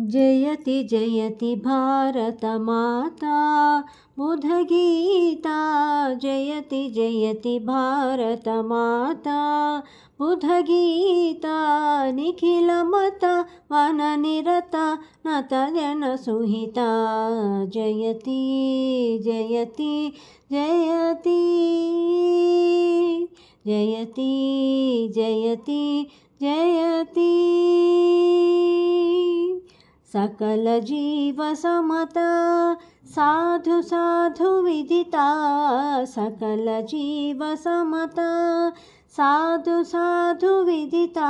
जयति जयति भारतमाता बुधगीता जयति जयति भारतमाता बुधगीता निखिलमता वननिरता नतजनसुहिता जयति जयति जयति जयति जयति जयति सकल जीव समता साधु साधु विदिता सकल जीव समता साधु साधु विदिता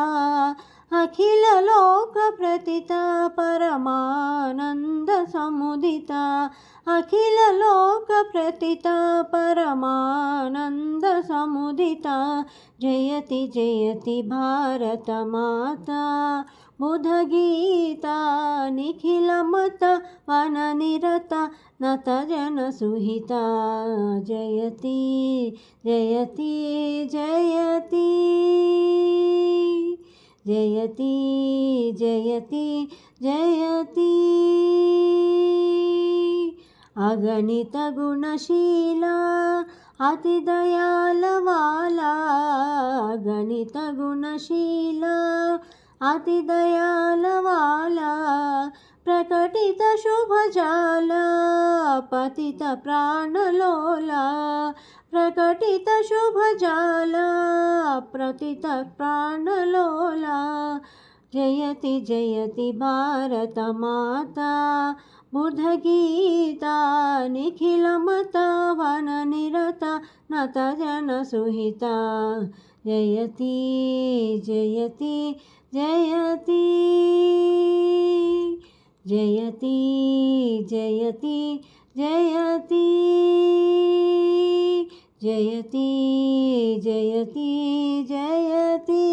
अखिल लोक प्रतिता परमानंद समुदिता अखिल लोक प्रतिता परमानंद समुदिता जयति जयति भारत माता बुधगीता निखिलमता वननिरता नतजनसुहिता जयति जयति जयति जयति जयति जयति अगणित गुणशीला अति दयालवाला अगणित गुणशीला अति दयालवाला प्रकटित शुभजाला पतित प्राणलोला प्रकटित शुभजाला प्रतित प्राणलोला जयति जयति भारत माता बुधगीता निखिलमता वननिरता नतजनसुहिता जयति जयति जयति जयति जयति जयति जयति जयति जयति